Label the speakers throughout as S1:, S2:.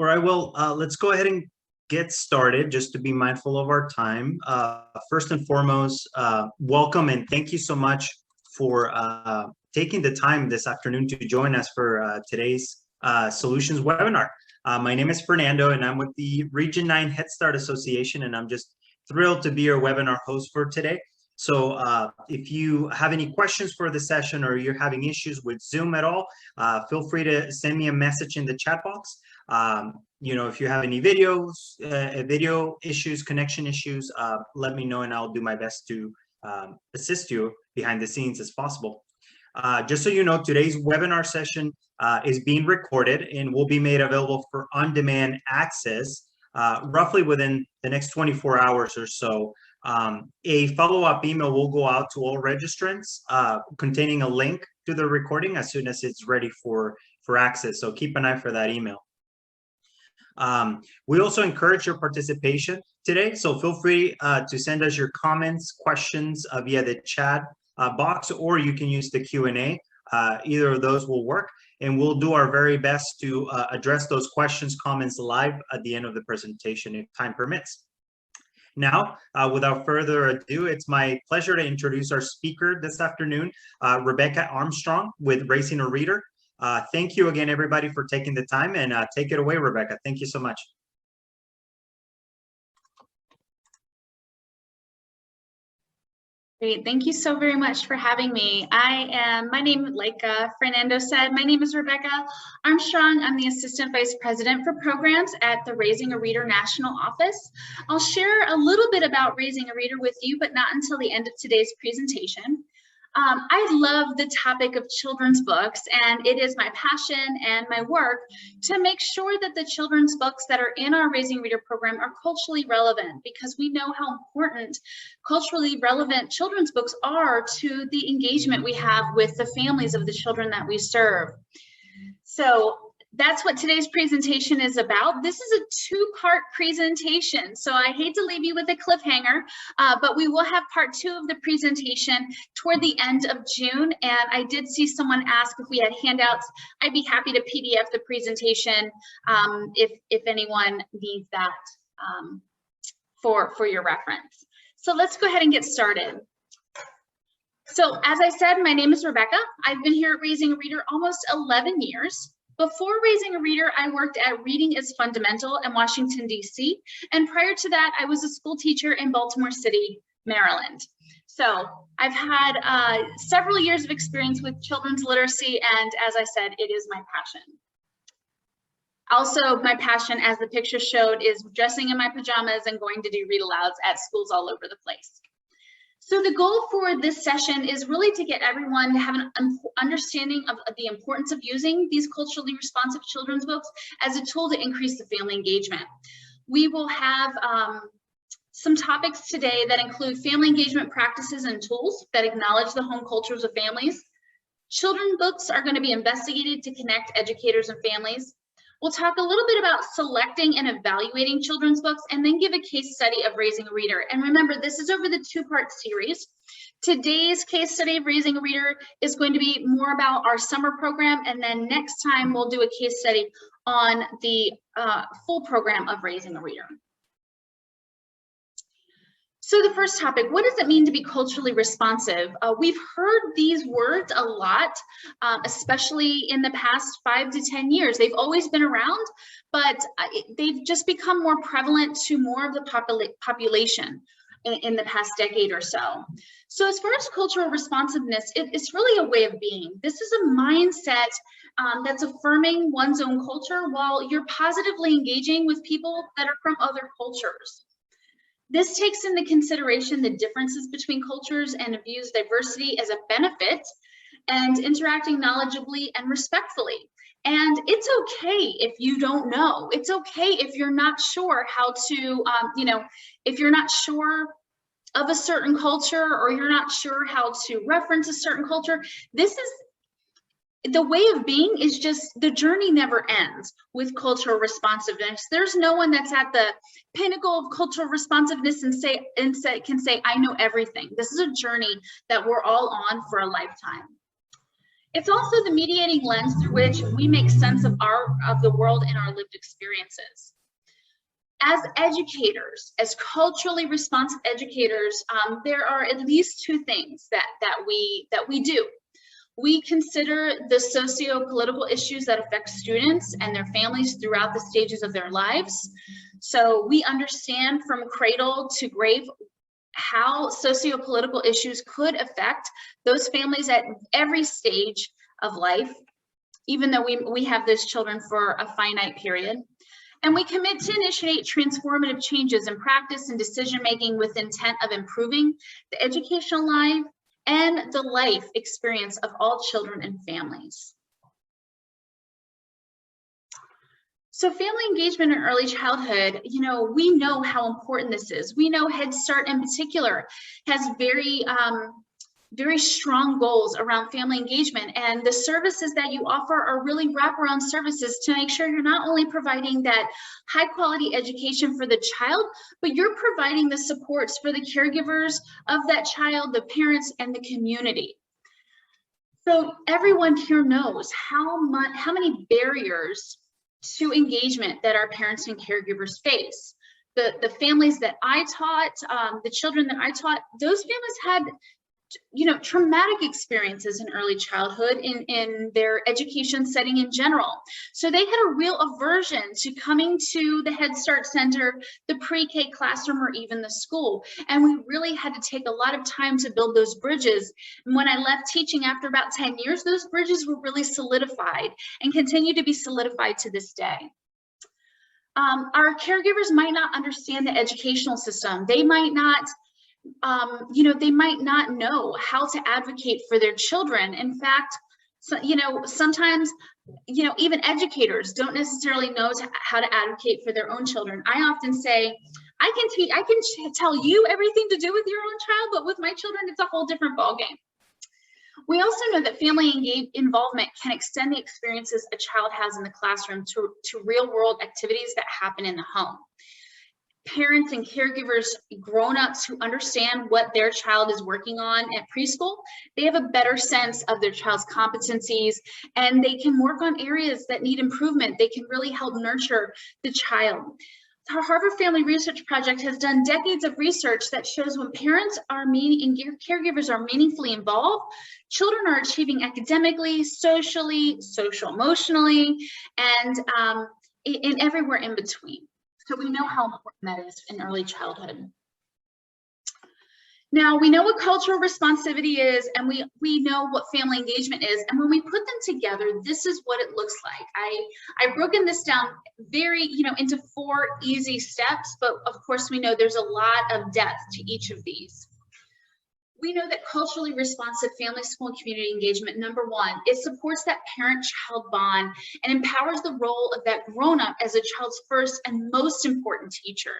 S1: All right, well, let's go ahead and get started just to be mindful of our time. First and foremost, welcome and thank you so much for taking the time this afternoon to join us for today's Solutions webinar. My name is Fernando and I'm with the Region 9 Head Start Association, and I'm just thrilled to be your webinar host for today. So if you have any questions for the session or you're having issues with Zoom at all, feel free to send me a message in the chat box. You know, if you have any videos, video issues, connection issues, let me know and I'll do my best to assist you behind the scenes as possible. Just so you know, today's webinar session is being recorded and will be made available for on-demand access roughly within the next 24 hours or so. A follow-up email will go out to all registrants containing a link to the recording as soon as it's ready for access. So keep an eye for that email. We also encourage your participation today, so feel free to send us your comments, questions via the chat box, or you can use the Q&A. Either of those will work, and we'll do our very best to address those questions, comments live at the end of the presentation if time permits. Now, without further ado, it's my pleasure to introduce our speaker this afternoon, Rebecca Armstrong with Raising a Reader. Thank you again, everybody, for taking the time, and take it away, Rebecca. Thank you so much.
S2: Great, thank you so very much for having me. My name, like Fernando said, my name is Rebecca Armstrong. I'm the Assistant Vice President for Programs at the Raising a Reader National Office. I'll share a little bit about Raising a Reader with you, but not until the end of today's presentation. I love the topic of children's books, and it is my passion and my work to make sure that the children's books that are in our Raising a Reader program are culturally relevant, because we know how important culturally relevant children's books are to the engagement we have with the families of the children that we serve. So that's what today's presentation is about. This is a two-part presentation, so I hate to leave you with a cliffhanger, but we will have part 2 of the presentation toward the end of June. And I did see someone ask if we had handouts. I'd be happy to PDF the presentation if anyone needs that for your reference. So let's go ahead and get started. So as I said, my name is Rebecca. I've been here at Raising a Reader almost 11 years. Before Raising a Reader, I worked at Reading is Fundamental in Washington, D.C. And prior to that, I was a school teacher in Baltimore City, Maryland. So I've had several years of experience with children's literacy, and as I said, it is my passion. Also, my passion, as the picture showed, is dressing in my pajamas and going to do read-alouds at schools all over the place. So the goal for this session is really to get everyone to have an understanding of the importance of using these culturally responsive children's books as a tool to increase the family engagement. We will have some topics today that include family engagement practices and tools that acknowledge the home cultures of families. Children's books are going to be investigated to connect educators and families. We'll talk a little bit about selecting and evaluating children's books, and then give a case study of Raising a Reader. And remember, this is over the 2-part series. Today's case study of Raising a Reader is going to be more about our summer program, and then next time we'll do a case study on the full program of Raising a Reader. So the first topic, what does it mean to be culturally responsive? We've heard these words a lot, especially in the past 5 to 10 years. They've always been around, but they've just become more prevalent to more of the population in the past decade or so. So as far as cultural responsiveness, it's really a way of being. This is a mindset that's affirming one's own culture while you're positively engaging with people that are from other cultures. This takes into consideration the differences between cultures and views diversity as a benefit, and interacting knowledgeably and respectfully. And it's okay if you don't know. It's okay if you're not sure how to, if you're not sure of a certain culture, or you're not sure how to reference a certain culture. This is the way of being. Is just, the journey never ends with cultural responsiveness. There's no one that's at the pinnacle of cultural responsiveness and can say, I know everything. This is a journey that we're all on for a lifetime. It's also the mediating lens through which we make sense of the world and our lived experiences. As educators, as culturally responsive educators, there are at least two things that we do. We consider the socio-political issues that affect students and their families throughout the stages of their lives. So we understand from cradle to grave how socio-political issues could affect those families at every stage of life, even though we have those children for a finite period. And we commit to initiate transformative changes in practice and decision-making with intent of improving the educational life and the life experience of all children and families. So family engagement in early childhood, we know how important this is. We know Head Start in particular has very strong goals around family engagement, and the services that you offer are really wraparound services to make sure you're not only providing that high quality education for the child, but you're providing the supports for the caregivers of that child, the parents, and the community. So everyone here knows how many barriers to engagement that our parents and caregivers face. The families that I taught, the children that I taught, those families had traumatic experiences in early childhood in their education setting in general. So they had a real aversion to coming to the Head Start Center, the pre-K classroom, or even the school. And we really had to take a lot of time to build those bridges. And when I left teaching after about 10 years, those bridges were really solidified and continue to be solidified to this day. Our caregivers might not understand the educational system. They might not they might not know how to advocate for their children. In fact, sometimes, even educators don't necessarily know how to advocate for their own children. I often say, I can tell you everything to do with your own child, but with my children, it's a whole different ballgame. We also know that family involvement can extend the experiences a child has in the classroom to real world activities that happen in the home. Parents and caregivers, grown-ups who understand what their child is working on at preschool, they have a better sense of their child's competencies, and they can work on areas that need improvement. They can really help nurture the child. Our Harvard Family Research Project has done decades of research that shows when parents and caregivers are meaningfully involved, children are achieving academically, socially, social-emotionally, and everywhere in between. So we know how important that is in early childhood. Now, we know what cultural responsivity is, and we know what family engagement is. And when we put them together, this is what it looks like. I've broken this down very, into 4 easy steps, but of course we know there's a lot of depth to each of these. We know that culturally responsive family, school, and community engagement, number 1, it supports that parent-child bond and empowers the role of that grown-up as a child's first and most important teacher.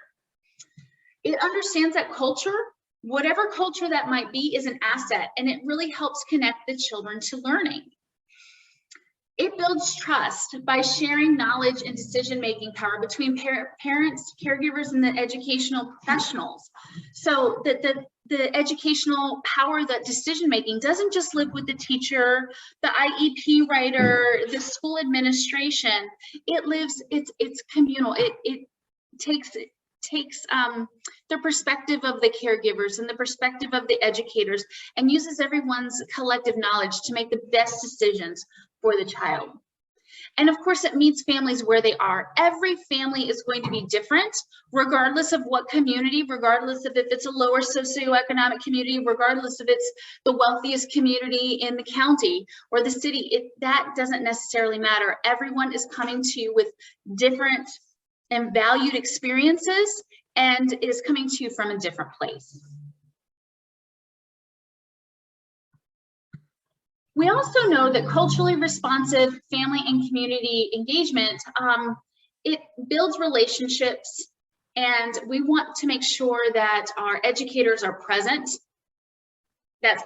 S2: It understands that culture, whatever culture that might be, is an asset, and it really helps connect the children to learning. It builds trust by sharing knowledge and decision-making power between parents, caregivers, and the educational professionals. So that the educational power, that decision-making doesn't just live with the teacher, the IEP writer, the school administration. It lives, it's communal. It takes the perspective of the caregivers and the perspective of the educators and uses everyone's collective knowledge to make the best decisions for the child. And of course, it meets families where they are. Every family is going to be different, regardless of what community, regardless of if it's a lower socioeconomic community, regardless if it's the wealthiest community in the county or the city. That doesn't necessarily matter. Everyone is coming to you with different and valued experiences and is coming to you from a different place. We also know that culturally responsive family and community engagement, it builds relationships, and we want to make sure that our educators are present.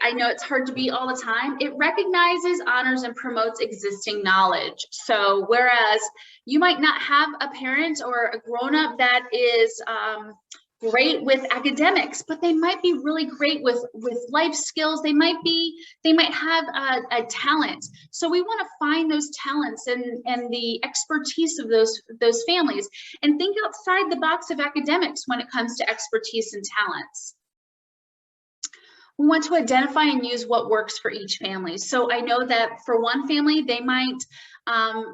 S2: I know it's hard to be all the time. It recognizes, honors, and promotes existing knowledge. So whereas you might not have a parent or a grown-up that is great with academics, but they might be really great with life skills. They might have a talent. So we want to find those talents and the expertise of those families, and think outside the box of academics when it comes to expertise and talents. We want to identify and use what works for each family. So I know that for one family, they might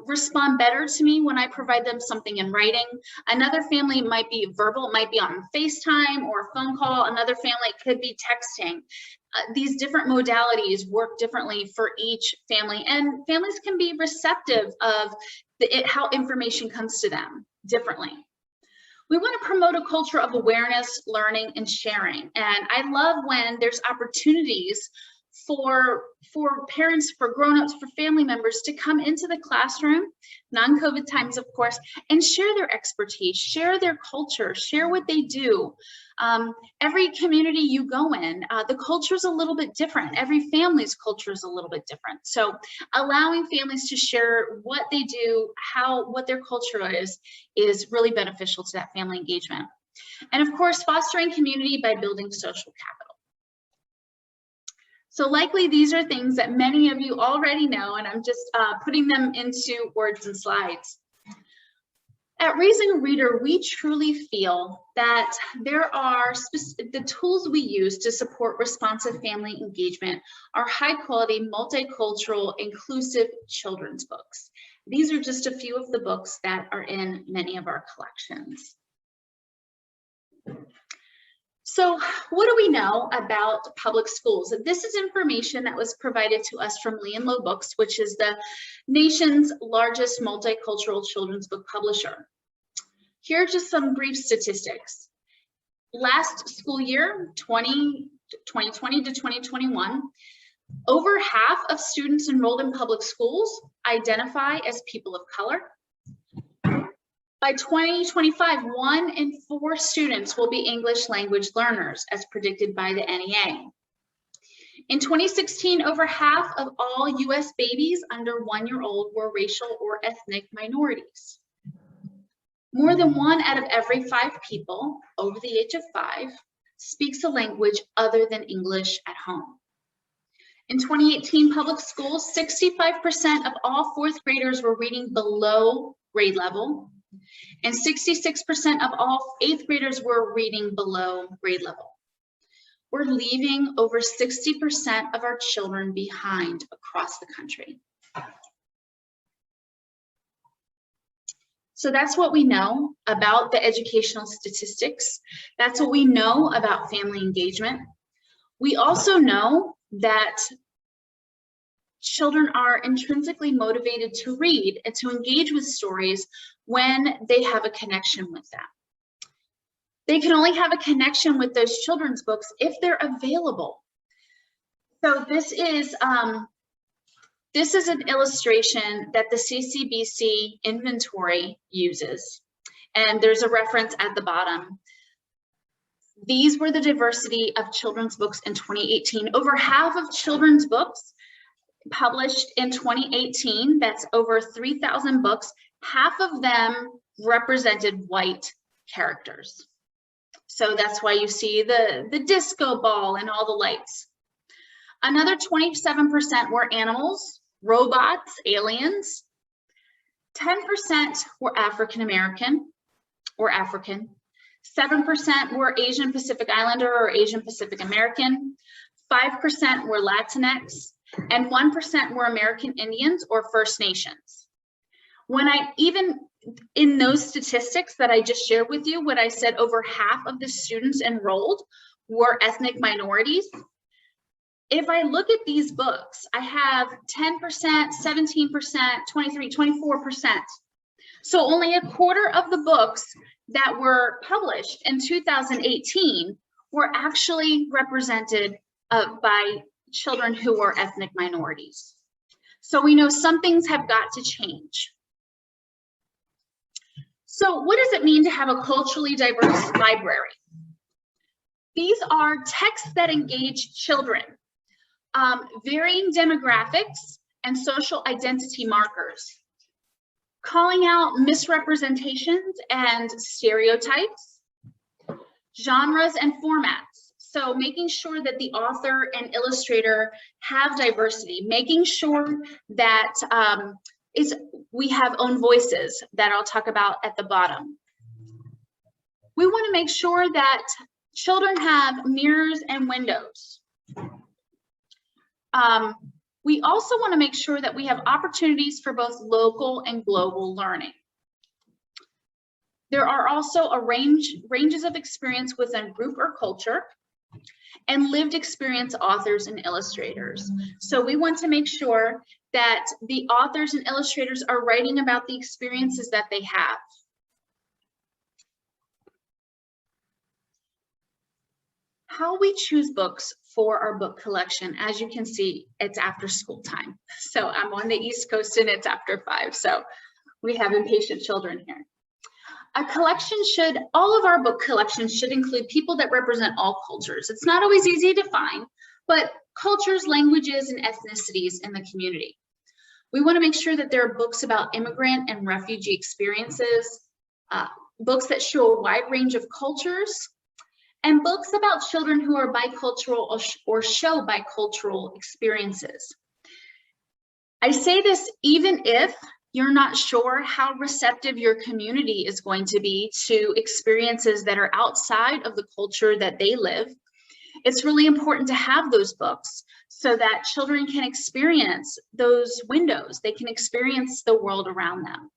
S2: respond better to me when I provide them something in writing. Another family might be verbal, it might be on FaceTime or a phone call. Another family could be texting. These different modalities work differently for each family, and families can be receptive of how information comes to them differently. We want to promote a culture of awareness, learning, and sharing. And I love when there's opportunities for parents, for grown-ups, for family members to come into the classroom, non-COVID times, of course, and share their expertise, share their culture, share what they do. Every community you go in, the culture is a little bit different. Every family's culture is a little bit different. So allowing families to share what they do, what their culture is really beneficial to that family engagement. And of course, fostering community by building social capital. So likely these are things that many of you already know, and I'm just putting them into words and slides. At Raising a Reader, we truly feel that there are the tools we use to support responsive family engagement are high quality, multicultural, inclusive children's books. These are just a few of the books that are in many of our collections. So what do we know about public schools? This is information that was provided to us from Lee & Low Books, which is the nation's largest multicultural children's book publisher. Here are just some brief statistics. Last school year, 2020 to 2021, over half of students enrolled in public schools identify as people of color. By 2025, 1 in 4 students will be English language learners, as predicted by the NEA. In 2016, over half of all US babies under 1 year old were racial or ethnic minorities. More than 1 out of every 5 people over the age of 5 speaks a language other than English at home. In 2018 public schools, 65% of all 4th graders were reading below grade level, and 66% of all 8th graders were reading below grade level. We're leaving over 60% of our children behind across the country. So that's what we know about the educational statistics. That's what we know about family engagement. We also know that children are intrinsically motivated to read and to engage with stories when they have a connection with them. They can only have a connection with those children's books if they're available. So this is an illustration that the CCBC inventory uses, and there's a reference at the bottom. These were the diversity of children's books in 2018. Over half of children's books published in 2018, that's over 3,000 books, half of them represented white characters. So that's why you see the disco ball and all the lights. Another 27% were animals, robots, aliens. 10% were African American or African. 7% were Asian Pacific Islander or Asian Pacific American. 5% were Latinx, and 1% were American Indians or First Nations. When even in those statistics that I just shared with you, when I said over half of the students enrolled were ethnic minorities, if I look at these books, I have 10%, 17%, 23, 24%. So only a quarter of the books that were published in 2018 were actually represented by children who were ethnic minorities. So we know some things have got to change. So what does it mean to have a culturally diverse library? These are texts that engage children, varying demographics and social identity markers, calling out misrepresentations and stereotypes, Genres and formats. So making sure that the author and illustrator have diversity, making sure that we have own voices that I'll talk about at the bottom. We want to make sure that children have mirrors and windows. We also want to make sure that we have opportunities for both local and global learning. There are also ranges of experience within group or culture, and lived experience authors and illustrators. So we want to make sure that the authors and illustrators are writing about the experiences that they have. How we choose books for our book collection, as you can see, it's after school time. So I'm on the East Coast and it's after 5, so we have impatient children here. A collection all of our book collections should include people that represent all cultures. It's not always easy to find, but cultures, languages, and ethnicities in the community. We want to make sure that there are books about immigrant and refugee experiences, books that show a wide range of cultures, and books about children who are bicultural or show bicultural experiences. I say this even if you're not sure how receptive your community is going to be to experiences that are outside of the culture that they live. It's really important to have those books so that children can experience those windows. They can experience the world around them.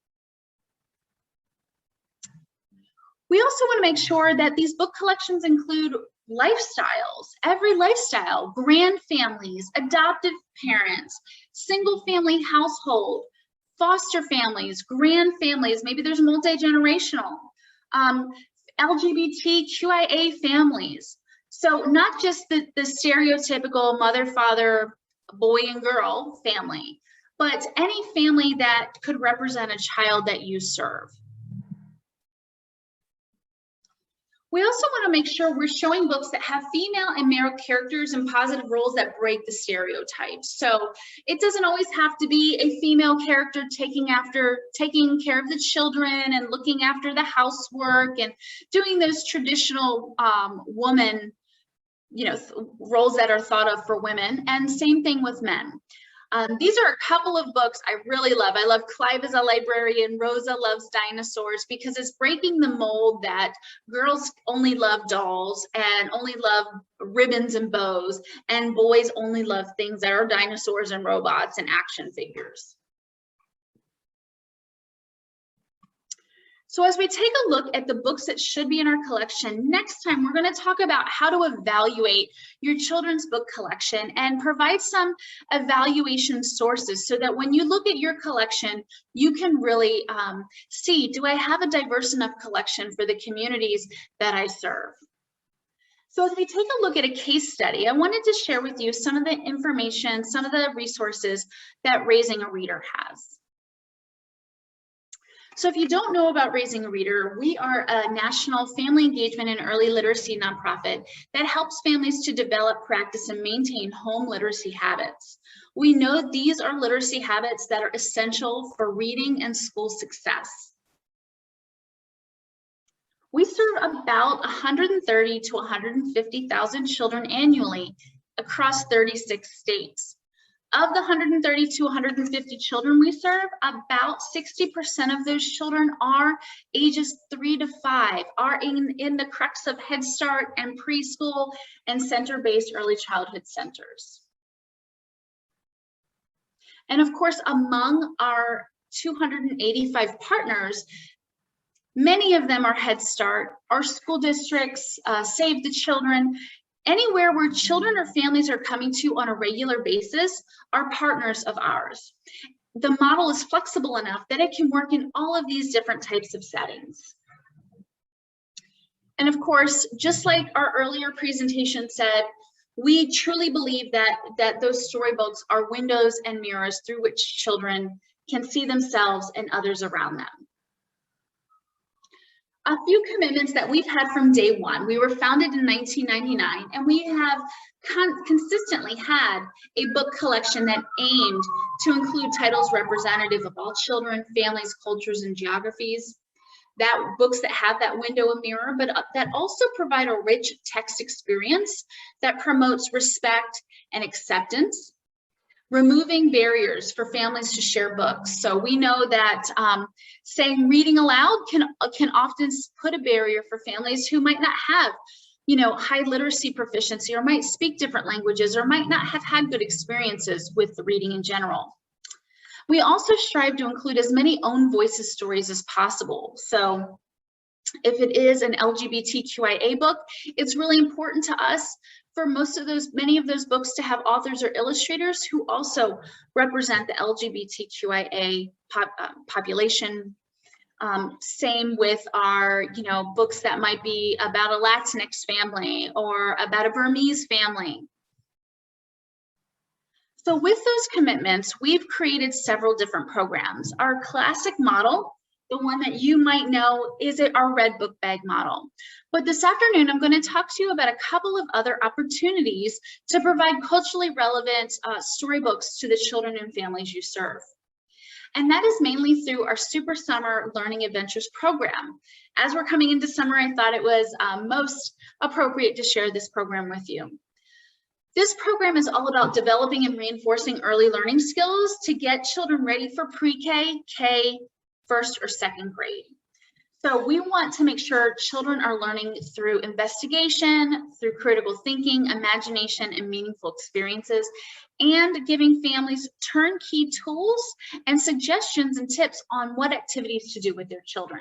S2: We also want to make sure that these book collections include lifestyles, every lifestyle, grand families, adoptive parents, single family household, foster families, grand families, maybe there's multi-generational, LGBTQIA families. So not just the stereotypical mother, father, boy and girl family, but any family that could represent a child that you serve. We also want to make sure we're showing books that have female and male characters and positive roles that break the stereotypes. So it doesn't always have to be a female character taking care of the children and looking after the housework and doing those traditional woman, roles that are thought of for women. And same thing with men. These are a couple of books I really love. I love Clive is a Librarian, Rosa Loves Dinosaurs, because it's breaking the mold that girls only love dolls and only love ribbons and bows, and boys only love things that are dinosaurs and robots and action figures. So as we take a look at the books that should be in our collection, next time we're going to talk about how to evaluate your children's book collection and provide some evaluation sources so that when you look at your collection, you can really see, do I have a diverse enough collection for the communities that I serve? So as we take a look at a case study, I wanted to share with you some of the information, some of the resources that Raising a Reader has. So if you don't know about Raising a Reader, we are a national family engagement and early literacy nonprofit that helps families to develop, practice, and maintain home literacy habits. We know these are literacy habits that are essential for reading and school success. We serve about 130 to 150,000 children annually across 36 states. Of the 130 to 150 children we serve, about 60% of those children are ages 3 to 5, are in the crux of Head Start and preschool and center-based early childhood centers. And of course, among our 285 partners, many of them are Head Start, our school districts, Save the Children. Anywhere where children or families are coming to on a regular basis are partners of ours. The model is flexible enough that it can work in all of these different types of settings. And of course, just like our earlier presentation said, we truly believe that those storybooks are windows and mirrors through which children can see themselves and others around them. A few commitments that we've had from day one. We were founded in 1999, and we have consistently had a book collection that aimed to include titles representative of all children, families, cultures, and geographies. books that have that window and mirror, but that also provide a rich text experience that promotes respect and acceptance, removing barriers for families to share books. So we know that saying reading aloud can often put a barrier for families who might not have, high literacy proficiency, or might speak different languages, or might not have had good experiences with the reading in general. We also strive to include as many own voices stories as possible. So if it is an LGBTQIA book, it's really important to us for many of those books to have authors or illustrators who also represent the LGBTQIA population. Same with our, books that might be about a Latinx family or about a Burmese family. So with those commitments, we've created several different programs. Our classic model, the one that you might know, is our Red Book Bag model. But this afternoon, I'm going to talk to you about a couple of other opportunities to provide culturally relevant storybooks to the children and families you serve. And that is mainly through our Super Summer Learning Adventures program. As we're coming into summer, I thought it was most appropriate to share this program with you. This program is all about developing and reinforcing early learning skills to get children ready for pre-K, K, first or second grade. So we want to make sure children are learning through investigation, through critical thinking, imagination, and meaningful experiences, and giving families turnkey tools and suggestions and tips on what activities to do with their children.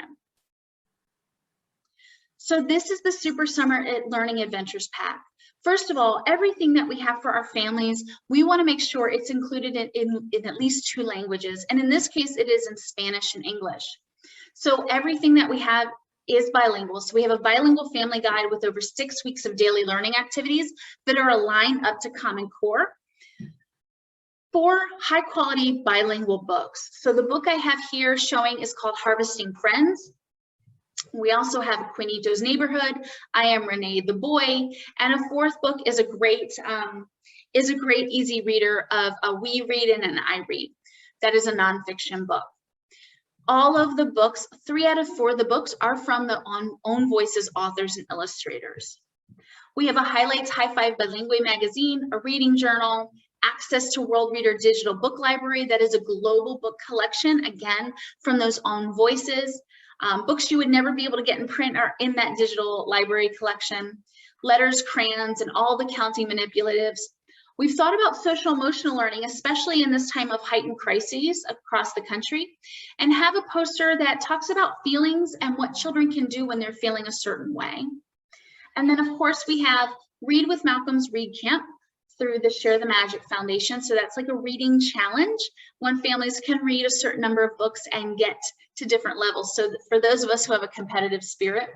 S2: So this is the Super Summer Learning Adventures Pack. First of all, everything that we have for our families, we want to make sure it's included in at least 2 languages. And in this case, it is in Spanish and English. So everything that we have is bilingual. So we have a bilingual family guide with over 6 weeks of daily learning activities that are aligned up to Common Core. 4 high quality bilingual books. So the book I have here showing is called Harvesting Friends. We also have Quinito's Neighborhood, I Am Renee the Boy, and a 4th book is a great easy reader of a We Read and an I Read. That is a nonfiction book. All of the books, 3 out of 4 of the books are from the Own Voices authors and illustrators. We have a Highlights High Five Bilingue magazine, a reading journal, access to World Reader Digital Book Library, that is a global book collection, again, from those Own Voices. Books you would never be able to get in print are in that digital library collection, letters, crayons, and all the counting manipulatives. We've thought about social emotional learning, especially in this time of heightened crises across the country, and have a poster that talks about feelings and what children can do when they're feeling a certain way. And then of course we have Read with Malcolm's Read Camp through the Share the Magic Foundation. So that's like a reading challenge when families can read a certain number of books and get to different levels. So for those of us who have a competitive spirit.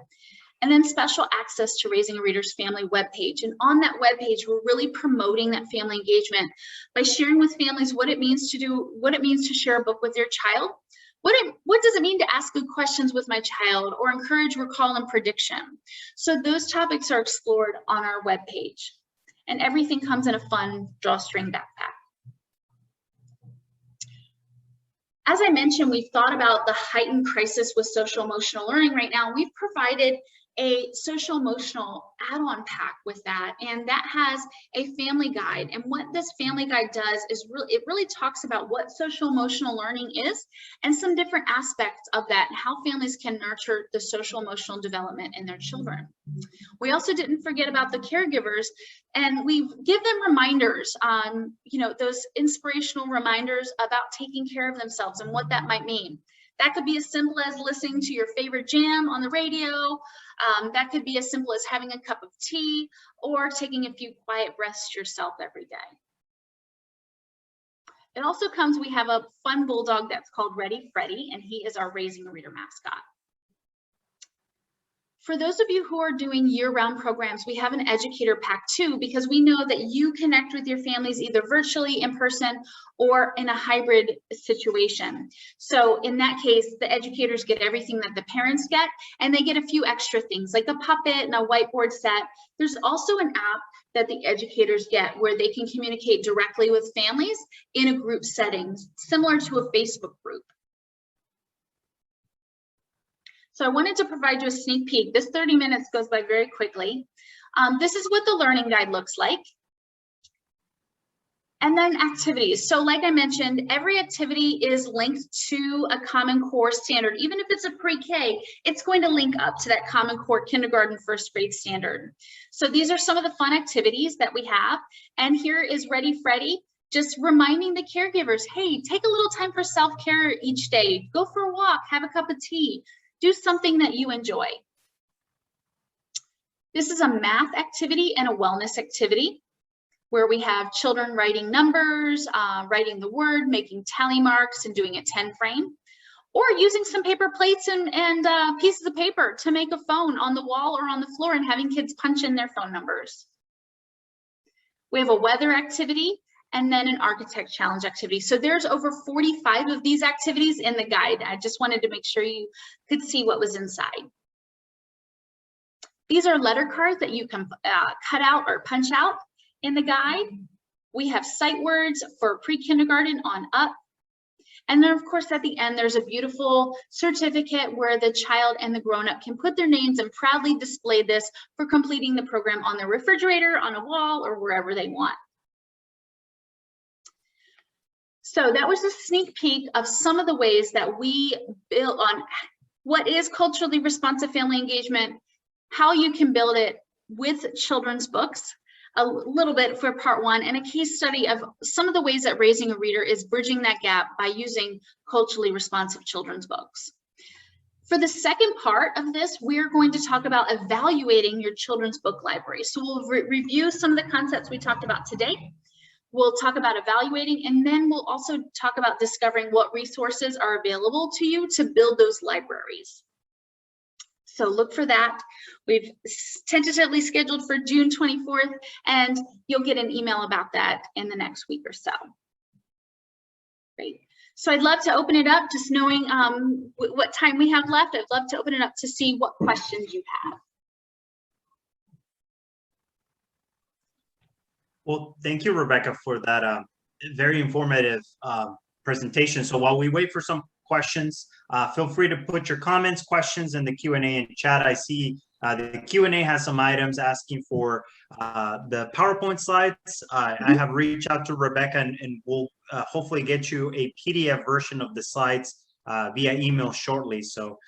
S2: And then special access to Raising a Reader's Family webpage. And on that webpage, we're really promoting that family engagement by sharing with families what it means to share a book with their child. What does it mean to ask good questions with my child, or encourage recall and prediction? So those topics are explored on our webpage. And everything comes in a fun drawstring backpack. As I mentioned, we've thought about the heightened crisis with social emotional learning right now. We've provided a social emotional add-on pack with that, and that has a family guide. And what this family guide does is it really talks about what social emotional learning is and some different aspects of that, and how families can nurture the social emotional development in their children. We also didn't forget about the caregivers, and we give them reminders on, those inspirational reminders about taking care of themselves and what that might mean. That could be as simple as listening to your favorite jam on the radio. That could be as simple as having a cup of tea, or taking a few quiet breaths yourself every day. It also comes, we have a fun bulldog that's called Ready Freddy, and he is our Raising a Reader mascot. For those of you who are doing year-round programs, we have an Educator Pack too, because we know that you connect with your families either virtually, in person, or in a hybrid situation. So in that case, the educators get everything that the parents get, and they get a few extra things like a puppet and a whiteboard set. There's also an app that the educators get where they can communicate directly with families in a group setting, similar to a Facebook group. So I wanted to provide you a sneak peek. This 30 minutes goes by very quickly. This is what the learning guide looks like. And then activities. So like I mentioned, every activity is linked to a Common Core standard. Even if it's a pre-K, it's going to link up to that Common Core kindergarten first grade standard. So these are some of the fun activities that we have. And here is Ready Freddy, just reminding the caregivers, hey, take a little time for self-care each day. Go for a walk, have a cup of tea, do something that you enjoy. This is a math activity and a wellness activity, where we have children writing numbers, writing the word, making tally marks, and doing a 10 frame, or using some paper plates and pieces of paper to make a phone on the wall or on the floor and having kids punch in their phone numbers. We have a weather activity and then an architect challenge activity. So there's over 45 of these activities in the guide. I just wanted to make sure you could see what was inside. These are letter cards that you can cut out or punch out. In the guide, we have sight words for pre-kindergarten on up. And then of course at the end, there's a beautiful certificate where the child and the grown-up can put their names and proudly display this for completing the program on the refrigerator, on a wall, or wherever they want. So that was a sneak peek of some of the ways that we build on what is culturally responsive family engagement, how you can build it with children's books, a little bit for part one, and a case study of some of the ways that Raising a Reader is bridging that gap by using culturally responsive children's books. For the second part of this, we're going to talk about evaluating your children's book library. So we'll review some of the concepts we talked about today. We'll talk about evaluating, and then we'll also talk about discovering what resources are available to you to build those libraries. So look for that. We've tentatively scheduled for June 24th, and you'll get an email about that in the next week or so. Great. So I'd love to open it up, just knowing what time we have left. I'd love to open it up to see what questions you have.
S1: Well, thank you, Rebecca, for that very informative presentation. So while we wait for some questions, feel free to put your comments, questions in the Q&A and chat. I see the Q&A has some items asking for the PowerPoint slides. I have reached out to Rebecca, and we'll hopefully get you a PDF version of the slides via email shortly. So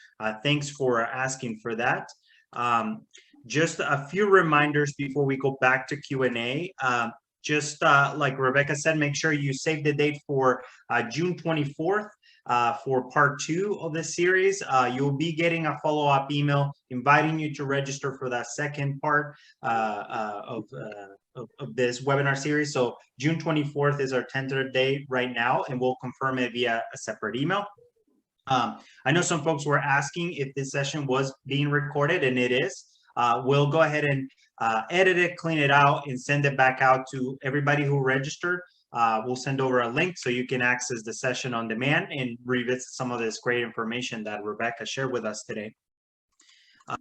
S1: thanks for asking for that. Just a few reminders before we go back to Q&A. Just like Rebecca said, make sure you save the date for June 24th. For part 2 of this series. You'll be getting a follow-up email inviting you to register for that second part of this webinar series. So June 24th is our tentative date right now, and we'll confirm it via a separate email. I know some folks were asking if this session was being recorded, and it is. We'll go ahead and edit it, clean it out, and send it back out to everybody who registered. We'll send over a link so you can access the session on demand and revisit some of this great information that Rebecca shared with us today.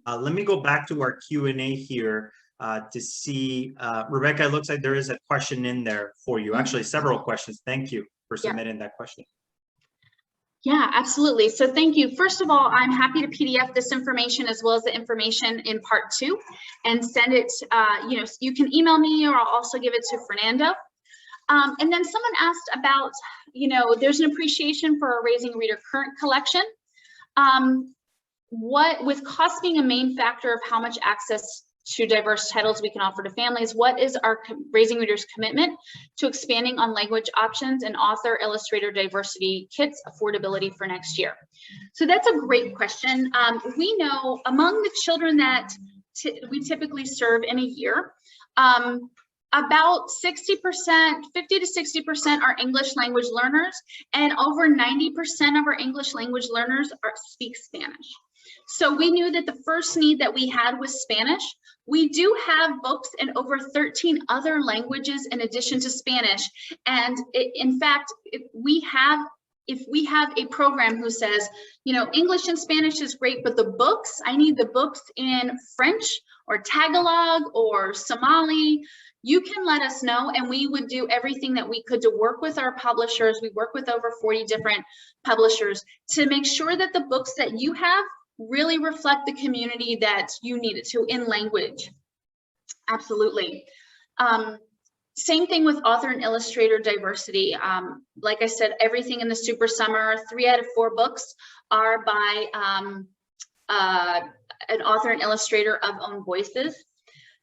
S1: Let me go back to our Q&A here to see, Rebecca, it looks like there is a question in there for you. Actually, several questions. Thank you for submitting that question.
S2: Yeah, absolutely. So thank you. First of all, I'm happy to PDF this information as well as the information in part 2 and send it, you can email me, or I'll also give it to Fernando. And then someone asked about, there's an appreciation for our Raising a Reader current collection. With cost being a main factor of how much access to diverse titles we can offer to families, what is our Raising Readers commitment to expanding on language options and author illustrator diversity kits affordability for next year? So that's a great question. We know among the children that we typically serve in a year, about 60%, 50 to 60% are English language learners, and over 90% of our English language learners speak Spanish. So we knew that the first need that we had was Spanish. We do have books in over 13 other languages in addition to Spanish. And in fact, if we have a program who says, English and Spanish is great, but the books, I need the books in French or Tagalog or Somali, you can let us know, and we would do everything that we could to work with our publishers. We work with over 40 different publishers to make sure that the books that you have really reflect the community that you need it to in language. Absolutely. Same thing with author and illustrator diversity. Like I said, everything in the Super Summer, 3 out of 4 books are by an author and illustrator of own voices.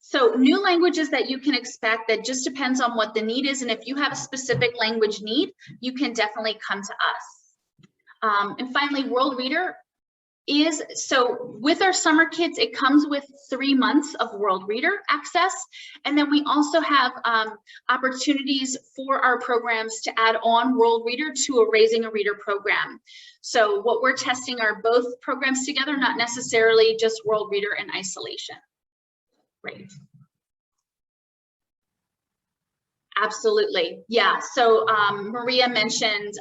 S2: So new languages that you can expect, that just depends on what the need is. And if you have a specific language need, you can definitely come to us. And finally, World Reader is, so with our summer kits, it comes with 3 months of World Reader access. And then we also have opportunities for our programs to add on World Reader to a Raising a Reader program. So what we're testing are both programs together, not necessarily just World Reader in isolation. Great. Absolutely. Yeah. So Maria mentioned,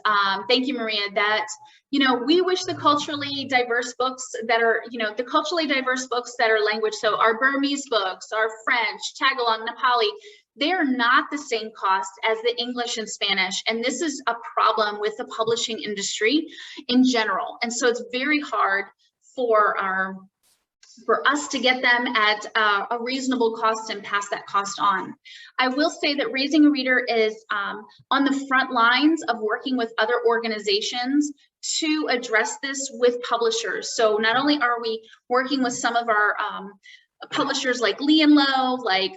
S2: thank you, Maria, that, you know, we wish the culturally diverse books that are, you know, the culturally diverse books that are language. So our Burmese books, our French, Tagalog, Nepali, they are not the same cost as the English and Spanish. And this is a problem with the publishing industry in general. And so it's very hard for us to get them at a reasonable cost and pass that cost on. I will say that Raising a Reader is on the front lines of working with other organizations to address this with publishers. So not only are we working with some of our publishers like Lee and Low, like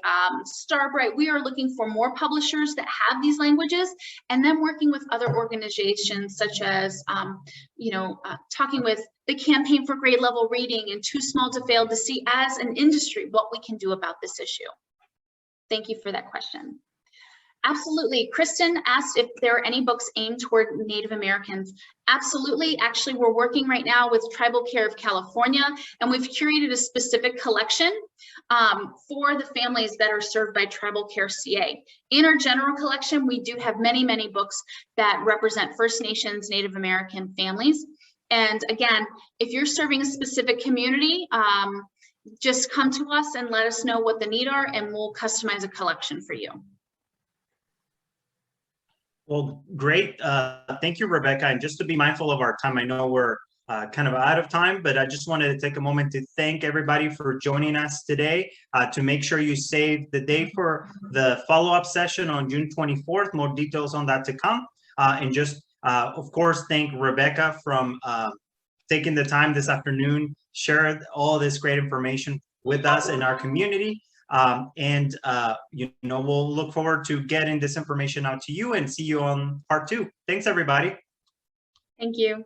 S2: Starbright, we are looking for more publishers that have these languages, and then working with other organizations such as, talking with the Campaign for Grade Level Reading and Too Small to Fail to see as an industry what we can do about this issue. Thank you for that question. Absolutely. Kristen asked if there are any books aimed toward Native Americans. Absolutely. Actually, we're working right now with Tribal Care of California, and we've curated a specific collection for the families that are served by Tribal Care CA. In our general collection, we do have many, many books that represent First Nations, Native American families. And again, if you're serving a specific community, just come to us and let us know what the need are, and we'll customize a collection for you.
S1: Well, great. Thank you, Rebecca. And just to be mindful of our time, I know we're kind of out of time, but I just wanted to take a moment to thank everybody for joining us today, to make sure you save the day for the follow-up session on June 24th. More details on that to come. And just, of course, thank Rebecca from taking the time this afternoon, share all this great information with us and our community. We'll look forward to getting this information out to you and see you on part 2. Thanks, everybody.
S2: Thank you.